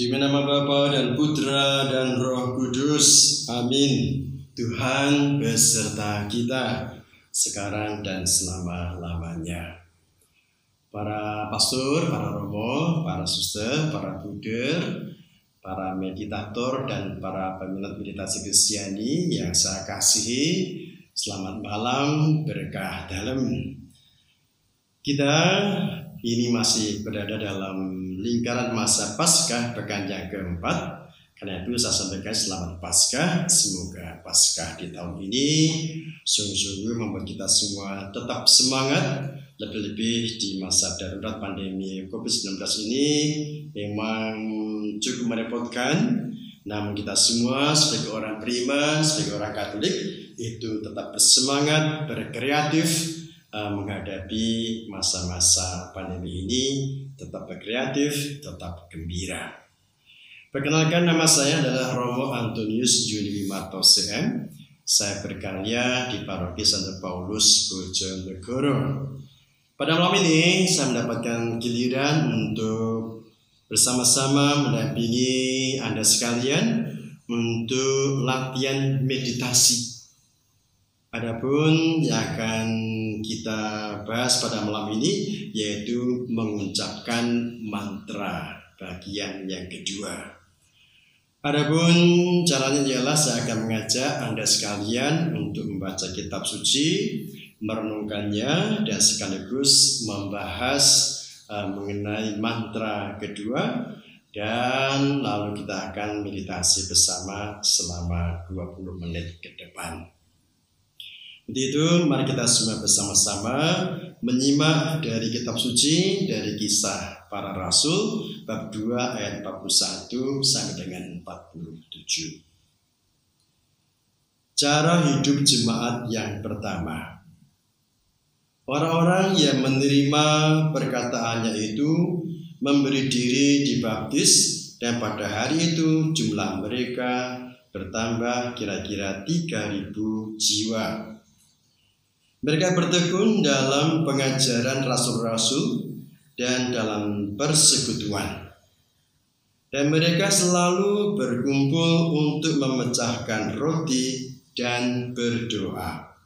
Di nama Bapa dan Putra dan Roh Kudus. Amin. Tuhan beserta kita sekarang dan selama-lamanya. Para pastor, para romo, para suster, para buder, para meditator dan para peminat meditasi Kristiani yang saya kasihi, selamat malam, berkah dalam. Kita ini masih berada dalam lingkaran masa Paskah pekan yang keempat. Karena itu saya sampaikan selamat Paskah. Semoga Paskah di tahun ini sungguh-sungguh membuat kita semua tetap semangat. Lebih-lebih di masa darurat pandemi COVID-19 ini memang cukup merepotkan. Namun kita semua sebagai orang beriman, sebagai orang Katolik itu tetap bersemangat, berkreatif menghadapi masa-masa pandemi ini, tetap berkreatif, tetap gembira. Perkenalkan, nama saya adalah Romo Antonius Juni Wimarto CM. Saya berkarya di Paroki Santo Paulus Bojonegoro. Pada malam ini saya mendapatkan giliran untuk bersama-sama mendampingi Anda sekalian untuk latihan meditasi. Adapun yang akan kita bahas pada malam ini yaitu mengucapkan mantra bagian yang kedua. Adapun caranya ialah saya akan mengajak Anda sekalian untuk membaca kitab suci, merenungkannya dan sekaligus membahas mengenai mantra kedua, dan lalu kita akan meditasi bersama selama 20 menit ke depan. Untuk itu, mari kita semua bersama-sama menyimak dari kitab suci, dari Kisah Para Rasul, bab 2 ayat 41 sampai dengan 47. Cara hidup jemaat yang pertama. Orang-orang yang menerima perkataannya itu memberi diri dibaptis, dan pada hari itu jumlah mereka bertambah kira-kira 3.000 jiwa. Mereka bertekun dalam pengajaran rasul-rasul dan dalam persekutuan. Dan mereka selalu berkumpul untuk memecahkan roti dan berdoa.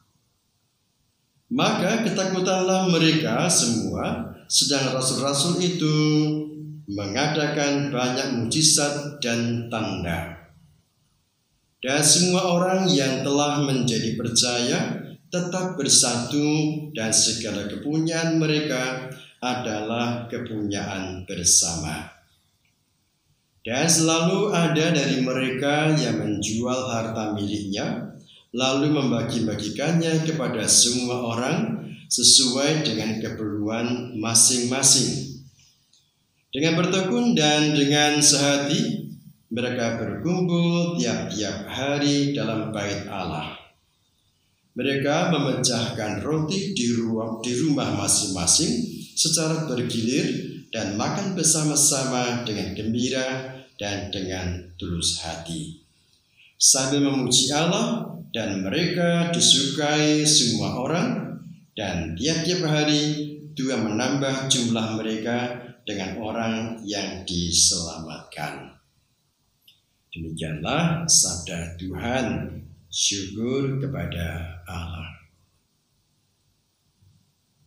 Maka ketakutanlah mereka semua, sedang rasul-rasul itu mengadakan banyak mujizat dan tanda. Dan semua orang yang telah menjadi percaya tetap bersatu, dan segala kepunyaan mereka adalah kepunyaan bersama. Dan selalu ada dari mereka yang menjual harta miliknya, lalu membagi-bagikannya kepada semua orang sesuai dengan keperluan masing-masing. Dengan bertekun dan dengan sehati, mereka berkumpul tiap-tiap hari dalam bait Allah. Mereka memecahkan roti di rumah masing-masing secara bergilir dan makan bersama-sama dengan gembira dan dengan tulus hati, sambil memuji Allah, dan mereka disukai semua orang, dan tiap-tiap hari Tuhan menambah jumlah mereka dengan orang yang diselamatkan. Demikianlah sabda Tuhan. Syukur kepada Allah.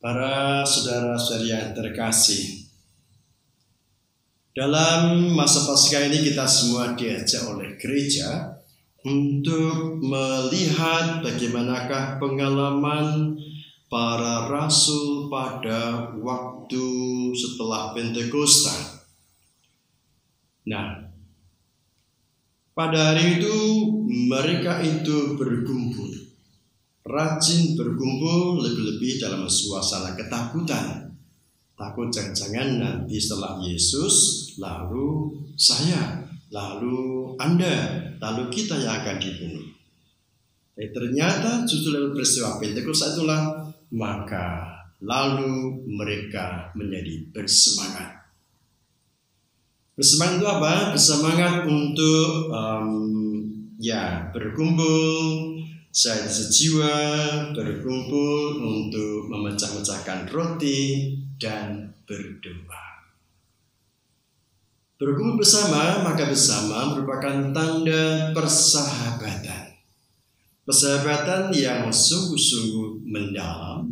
Para saudara-saudari yang terkasih, dalam masa Paskah ini kita semua diajak oleh gereja untuk melihat bagaimanakah pengalaman para rasul pada waktu setelah Pentakosta. Nah, pada hari itu mereka itu berkumpul, rajin berkumpul, lebih-lebih dalam suasana ketakutan. Takut jangan-jangan nanti setelah Yesus, lalu saya, lalu Anda, lalu kita yang akan dibunuh. Tapi ternyata justru lewat peristiwa Pentakosta itulah, maka lalu mereka menjadi bersemangat. Bersemangat itu apa? Bersemangat untuk berkumpul sejiwa, berkumpul untuk memecah-mecahkan roti dan berdoa. Berkumpul bersama, maka bersama merupakan tanda persahabatan. Persahabatan yang sungguh-sungguh mendalam.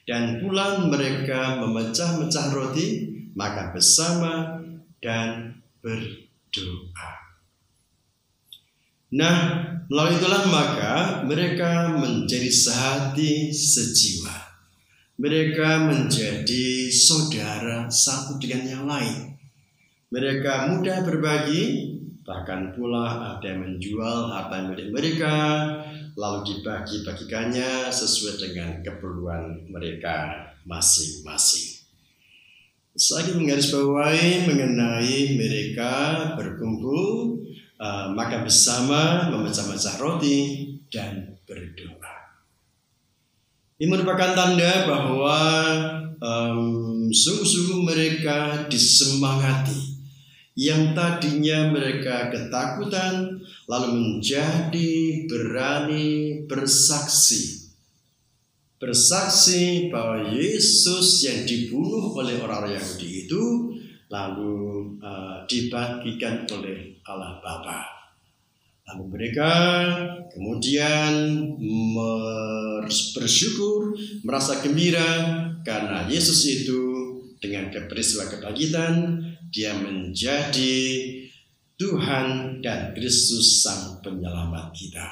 Dan pula mereka memecah-mecah roti, maka bersama dan berdoa. Nah, melalui itulah maka mereka menjadi sehati sejiwa. Mereka menjadi saudara satu dengan yang lain. Mereka mudah berbagi, bahkan pula ada yang menjual harta milik mereka, lalu dibagi-bagikannya sesuai dengan keperluan mereka masing-masing. Saya ingin menggarisbawahi mengenai mereka berkumpul, maka bersama memecah-mecah roti dan berdoa. Ini merupakan tanda bahwa sungguh-sungguh mereka disemangati. Yang tadinya mereka ketakutan, lalu menjadi berani bersaksi. Bersaksi bahwa Yesus yang dibunuh oleh orang Yahudi itu lalu dibagikan oleh Allah Bapa. Lalu mereka kemudian bersyukur, merasa gembira karena Yesus itu dengan peristiwa kebangkitan dia menjadi Tuhan dan Kristus Sang Penyelamat kita.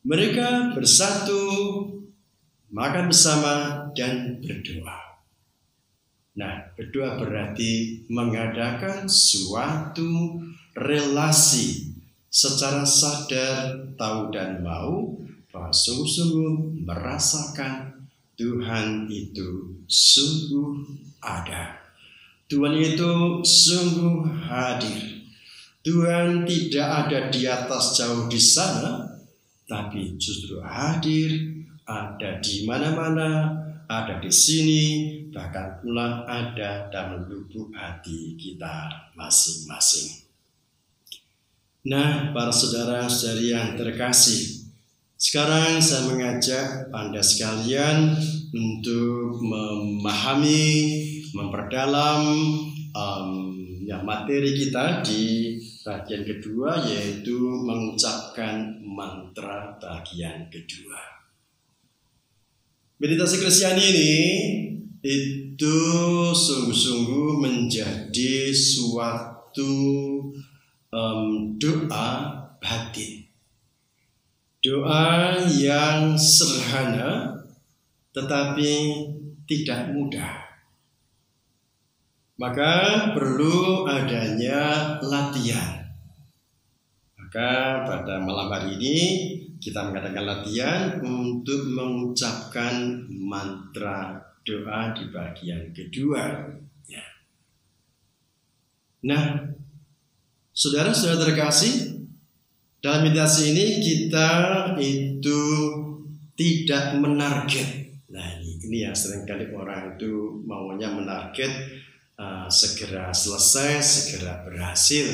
Mereka bersatu, makan bersama dan berdoa. Nah, berdoa berarti mengadakan suatu relasi secara sadar, tahu dan mau bahwa sungguh-sungguh merasakan Tuhan itu sungguh ada. Tuhan itu sungguh hadir. Tuhan tidak ada di atas jauh di sana, tapi justru hadir, ada di mana-mana, ada di sini, bahkan pula ada dalam lubuk hati kita masing-masing. Nah, para saudara-saudari yang terkasih, sekarang saya mengajak Anda sekalian untuk memahami, memperdalam materi kita di bagian kedua, yaitu mengucapkan mantra bagian kedua. Meditasi Kristiani ini itu sungguh-sungguh menjadi suatu doa batin. Doa yang sederhana tetapi tidak mudah. Maka perlu adanya latihan. Maka pada malam hari ini kita mengadakan latihan untuk mengucapkan mantra doa di bagian kedua. Ya. Nah, saudara-saudara terkasih, dalam meditasi ini kita itu tidak menarget. Nah, ini yang seringkali orang itu maunya menarget segera selesai, segera berhasil.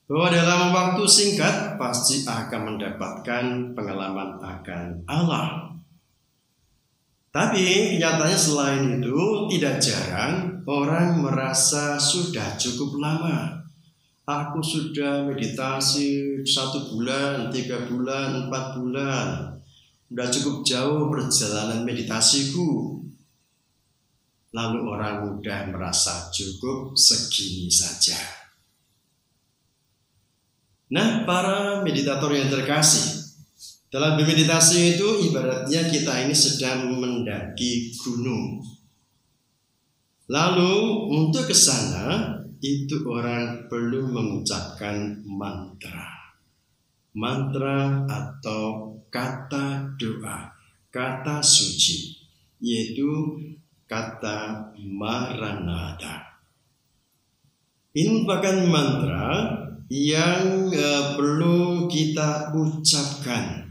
Bahwa dalam waktu singkat pasti akan mendapatkan pengalaman akan Allah. Tapi kenyataannya selain itu tidak jarang orang merasa sudah cukup lama. Aku sudah meditasi 1 bulan, 3 bulan, 4 bulan. Sudah cukup jauh perjalanan meditasiku. Lalu orang mudah merasa cukup segini saja. Nah, para meditator yang terkasih, dalam bermeditasi itu ibaratnya kita ini sedang mendaki gunung. Lalu untuk ke sana itu orang perlu mengucapkan mantra. Mantra atau kata doa, kata suci, yaitu kata Maranatha. Ini merupakan mantra yang perlu kita ucapkan,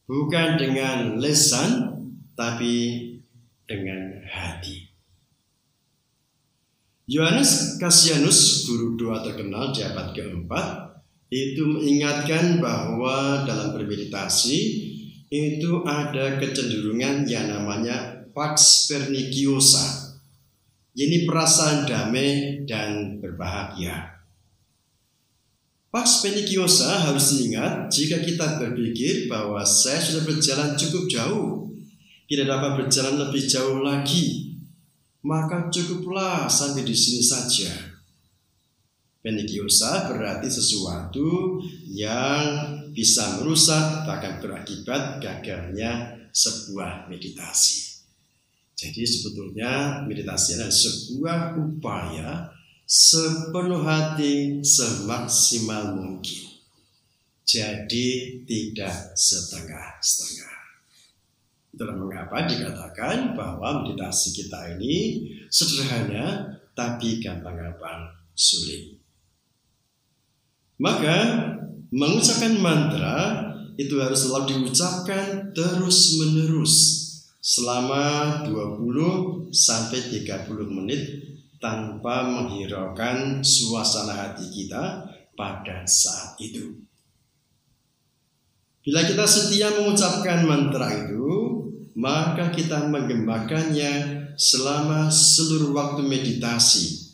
bukan dengan lisan, tapi dengan hati. Yohanes Cassianus, guru doa terkenal di abad keempat, itu mengingatkan bahwa dalam bermeditasi itu ada kecenderungan yang namanya pax perniciosa. Ini perasaan damai dan berbahagia. Pax Pentecosta harus diingat jika kita berpikir bahwa saya sudah berjalan cukup jauh, tidak dapat berjalan lebih jauh lagi, maka cukuplah sampai di sini saja. Pentecosta berarti sesuatu yang bisa merusak bahkan berakibat gagalnya sebuah meditasi. Jadi sebetulnya meditasi adalah sebuah upaya sepenuh hati semaksimal mungkin. Jadi tidak setengah-setengah. Itulah mengapa dikatakan bahwa meditasi kita ini sederhana tapi gampang-gampang sulit. Maka mengucapkan mantra itu harus selalu diucapkan terus-menerus selama 20 sampai 30 menit tanpa menghiraukan suasana hati kita pada saat itu. Bila kita setia mengucapkan mantra itu, maka kita menggemakannya selama seluruh waktu meditasi.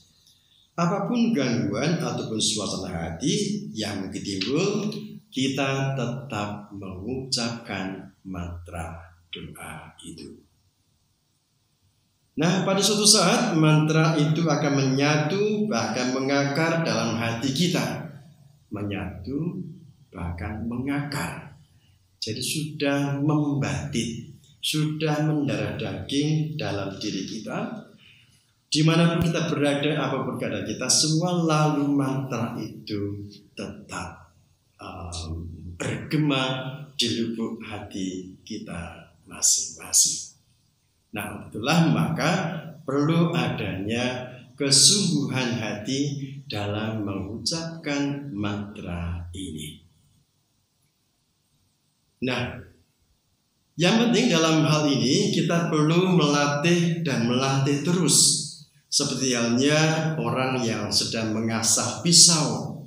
Apapun gangguan ataupun suasana hati yang mungkin timbul, kita tetap mengucapkan mantra doa itu. Nah, pada suatu saat mantra itu akan menyatu bahkan mengakar dalam hati kita. Menyatu bahkan mengakar. Jadi sudah membatik, sudah mendarah daging dalam diri kita. Dimanapun kita berada, apapun keadaan kita, semua lalu mantra itu tetap bergema di lubuk hati kita masing-masing. Nah, itulah maka perlu adanya kesungguhan hati dalam mengucapkan mantra ini. Nah, yang penting dalam hal ini kita perlu melatih dan melatih terus. Seperti halnya orang yang sedang mengasah pisau.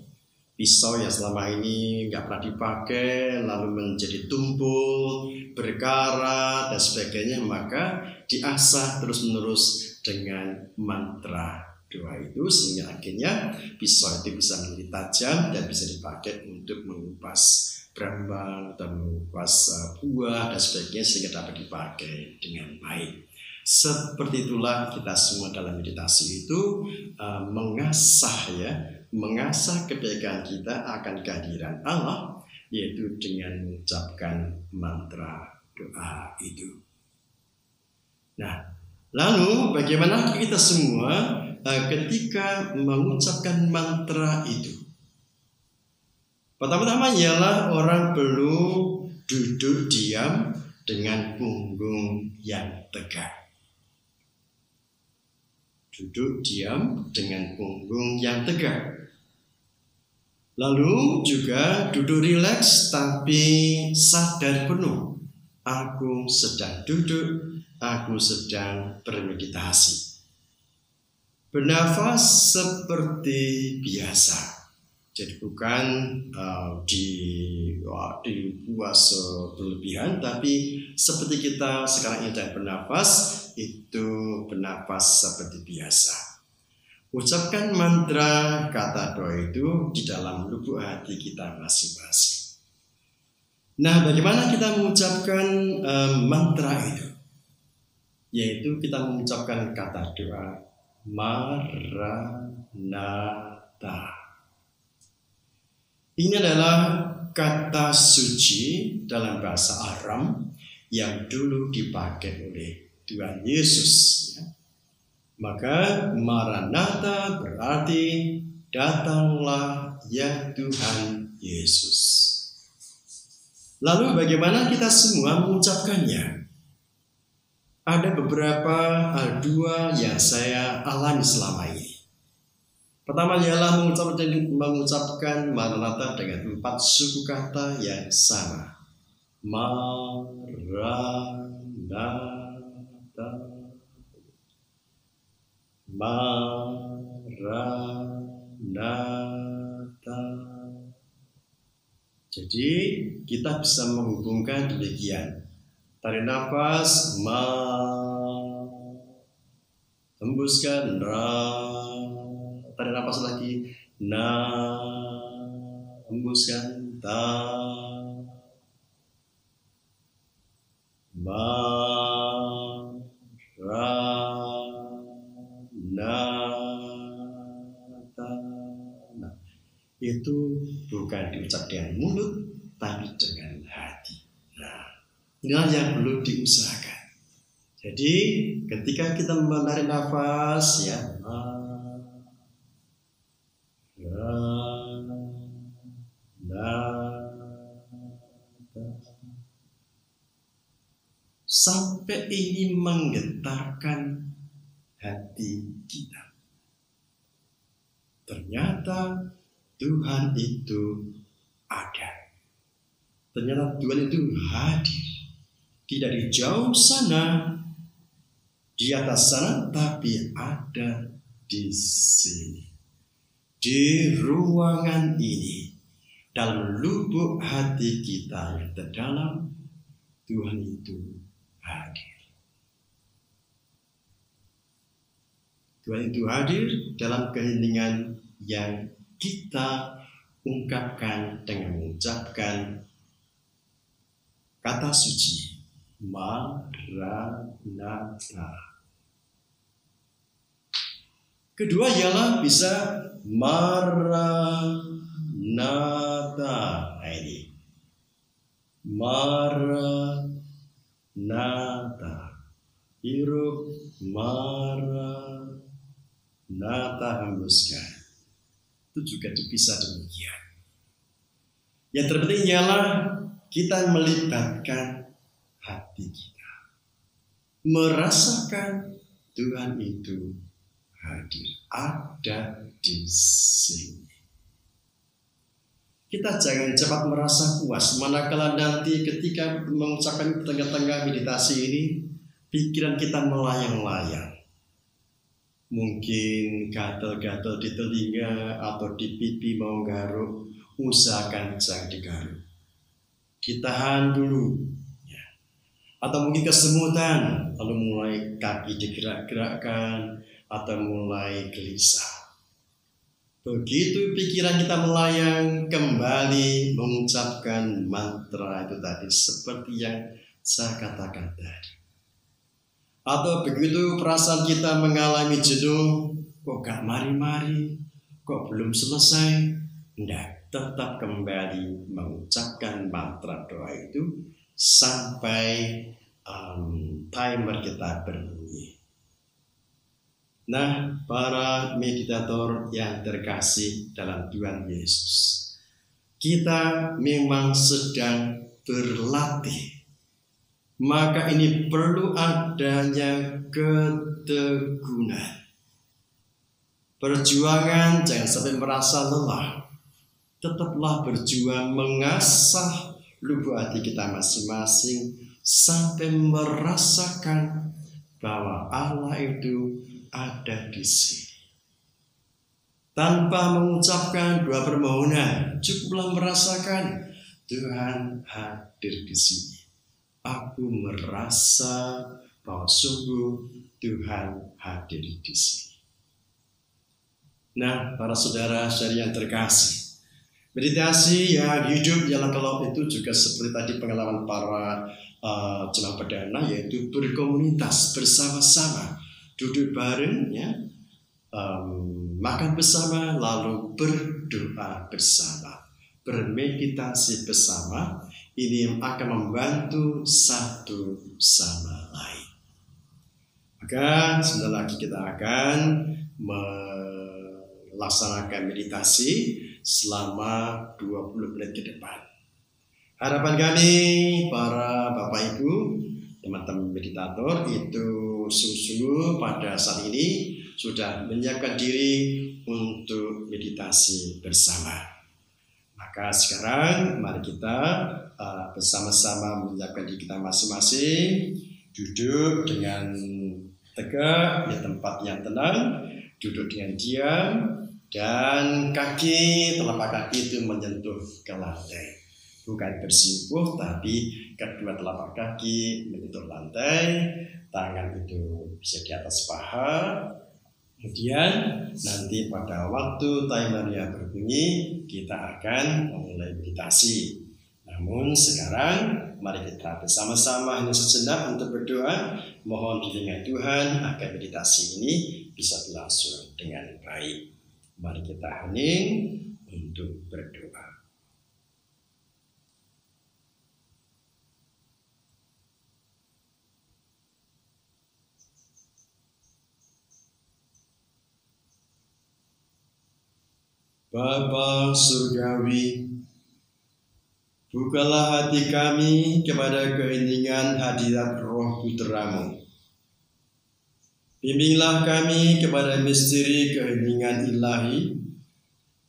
Pisau yang selama ini nggak pernah dipakai, lalu menjadi tumpul, berkarat, dan sebagainya, maka diasah terus-menerus dengan mantra doa itu, sehingga akhirnya pisau itu bisa menjadi tajam dan bisa dipakai untuk mengupas brambang atau mengupas buah dan sebagainya, sehingga dapat dipakai dengan baik. Seperti itulah kita semua dalam meditasi itu mengasah kebaikan kita akan kehadiran Allah, yaitu dengan mengucapkan mantra doa itu. Nah, lalu bagaimana kita semua ketika mengucapkan mantra itu? Pertama-tama ialah orang perlu duduk diam dengan punggung yang tegak. Duduk diam dengan punggung yang tegak. Lalu juga duduk rileks tapi sadar penuh. Aku sedang duduk, aku sedang bermeditasi. Bernafas seperti biasa. Jadi bukan dibuat berlebihan, tapi seperti kita sekarang ini bernafas, itu bernafas seperti biasa. Ucapkan mantra kata doa itu di dalam lubuk hati kita masing-masing. Nah, bagaimana kita mengucapkan mantra itu? Yaitu kita mengucapkan kata doa Maranatha. Ini adalah kata suci dalam bahasa Aram yang dulu dipakai oleh Tuhan Yesus. Maka Maranatha berarti datanglah ya Tuhan Yesus. Lalu bagaimana kita semua mengucapkannya? Ada beberapa dua yang saya alami selama ini. Pertama ialah mengucapkan Maranatha dengan 4 suku kata yang sama. Maranatha, Maranatha. Jadi kita bisa menghubungkan demikian. Tarik nafas, hembuskan tarik nafas lagi, hembuskan itu bukan diucap dengan mulut, tapi dengan hati. Nah, inilah yang perlu diusahakan. Jadi, ketika kita menarik nafas, ya, sampai ini menggetarkan hati kita. Ternyata Tuhan itu ada. Ternyata Tuhan itu hadir. Tidak di jauh sana, di atas sana, tapi ada di sini. Di ruangan ini, dalam lubuk hati kita yang terdalam, Tuhan itu hadir. Tuhan itu hadir dalam keheningan yang kita ungkapkan dengan mengucapkan kata suci Maranatha. Kedua ialah bisa Maranatha. Nah, ini Maranatha. Hirup Maranatha, hembuskan. Itu juga bisa demikian. Yang terpenting ialah kita melibatkan hati kita, merasakan Tuhan itu hadir, ada di sini. Kita jangan cepat merasa puas, manakala nanti ketika mengucapkan tengah-tengah meditasi ini, pikiran kita melayang-layang. Mungkin gatal-gatal di telinga atau di pipi mau garuk, usahakan jangan digaruk. Ditahan dulu. Ya. Atau mungkin kesemutan, lalu mulai kaki digerak-gerakkan, atau mulai gelisah. Begitu pikiran kita melayang, kembali mengucapkan mantra itu tadi, seperti yang saya katakan tadi. Atau begitu perasaan kita mengalami jenuh, kok gak mari-mari, kok belum selesai, tidak, tetap kembali mengucapkan mantra doa itu sampai timer kita berbunyi. Nah, para meditator yang terkasih dalam Tuhan Yesus, kita memang sedang berlatih. Maka ini perlu adanya ketekunan. Perjuangan jangan sampai merasa lelah. Tetaplah berjuang mengasah lubuk hati kita masing-masing sampai merasakan bahwa Allah itu ada di sini. Tanpa mengucapkan doa permohonan, cukuplah merasakan Tuhan hadir di sini. Aku merasa bahwa sungguh Tuhan hadir di sini. Nah, para saudara-saudari yang terkasih, meditasi yang hidup ialah kalau itu juga seperti tadi pengalaman para jemaat perdana, yaitu berkomunitas bersama-sama, duduk bareng, ya, makan bersama, lalu berdoa bersama, bermeditasi bersama. Ini yang akan membantu satu sama lain. Maka sebentar lagi kita akan melaksanakan meditasi selama 20 menit ke depan. Harapan kami para Bapak Ibu, teman-teman meditator itu sungguh-sungguh pada saat ini sudah menyiapkan diri untuk meditasi bersama. Maka sekarang mari kita bersama-sama menyiapkan diri kita masing-masing, duduk dengan tegak di tempat yang tenang, duduk dengan diam, dan telapak kaki itu menyentuh ke lantai. bukan bersimpuh, tapi kedua telapak kaki menyentuh lantai, tangan itu bisa di atas paha. Kemudian nanti pada waktu timernya berbunyi, kita akan memulai meditasi. Namun sekarang mari kita bersama-sama hanya sejenak untuk berdoa. Mohon bimbingan Tuhan agar meditasi ini bisa berlangsung dengan baik. Mari kita hening untuk berdoa. Bapa Surgawi, bukalah hati kami kepada keheningan hadirat Roh Putra-Mu. Bimbinglah kami kepada misteri keheningan ilahi,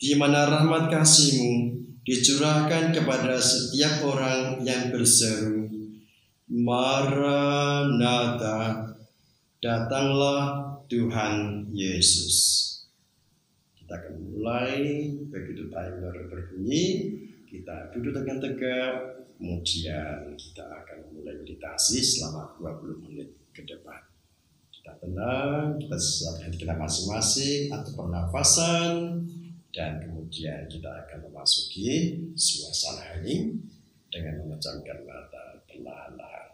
di mana rahmat kasih-Mu dicurahkan kepada setiap orang yang berseru, Maranatha, datanglah Tuhan Yesus. Kita akan mulai begitu timer berbunyi, kita duduk dengan tegak, kemudian kita akan mulai meditasi selama 20 menit ke depan. Kita tenang, kita siapkan kita masing-masing atau pernafasan, dan kemudian kita akan memasuki suasana hening dengan memejamkan mata perlahan-lahan.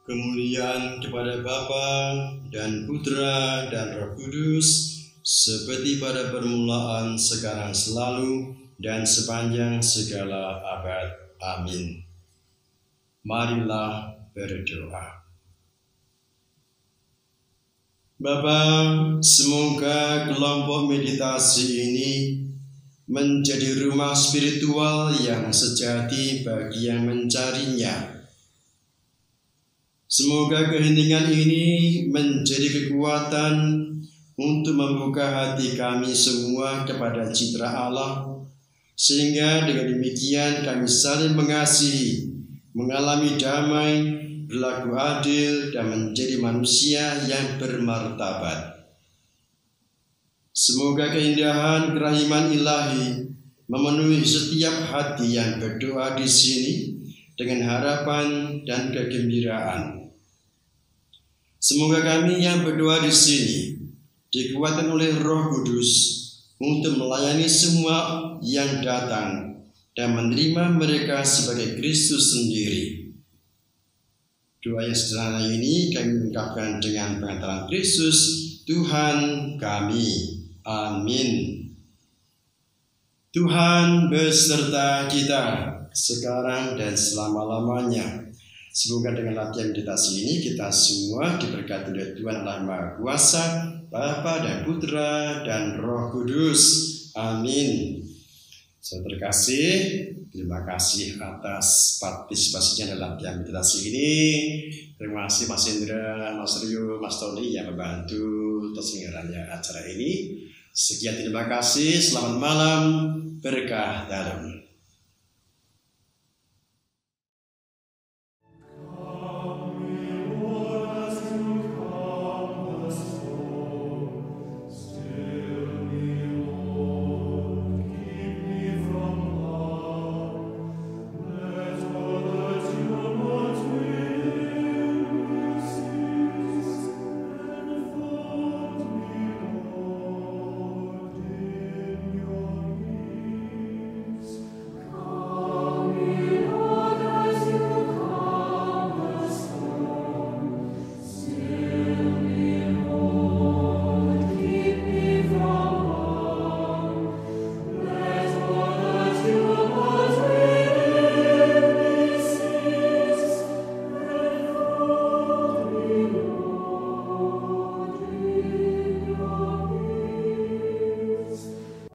kemuliaan kepada Bapa dan Putra dan Roh Kudus, seperti pada permulaan, sekarang, selalu, dan sepanjang segala abad. Amin. Marilah berdoa. Bapa, semoga kelompok meditasi ini menjadi rumah spiritual yang sejati bagi yang mencarinya. Semoga keheningan ini menjadi kekuatan untuk membuka hati kami semua kepada citra Allah, sehingga dengan demikian kami saling mengasihi, mengalami damai, berlaku adil, dan menjadi manusia yang bermartabat. Semoga keindahan kerahiman ilahi memenuhi setiap hati yang berdoa di sini dengan harapan dan kegembiraan. Semoga kami yang berdoa di sini dikuatkan oleh Roh Kudus untuk melayani semua yang datang dan menerima mereka sebagai Kristus sendiri. Doa yang sederhana ini kami ungkapkan dengan pengantaran Kristus, Tuhan kami. Amin. Tuhan beserta kita sekarang dan selama-lamanya. Semoga dengan latihan meditasi ini kita semua diberkati oleh Tuhan Allah Maha Kuasa, Bapa dan Putra dan Roh Kudus. Amin. Saudara terkasih, terima kasih atas partisipasinya dalam latihan meditasi ini. Terima kasih Mas Indra, Mas Rio, Mas Tony yang membantu terselenggaranya acara ini. Sekian, terima kasih. Selamat malam, berkah dalam.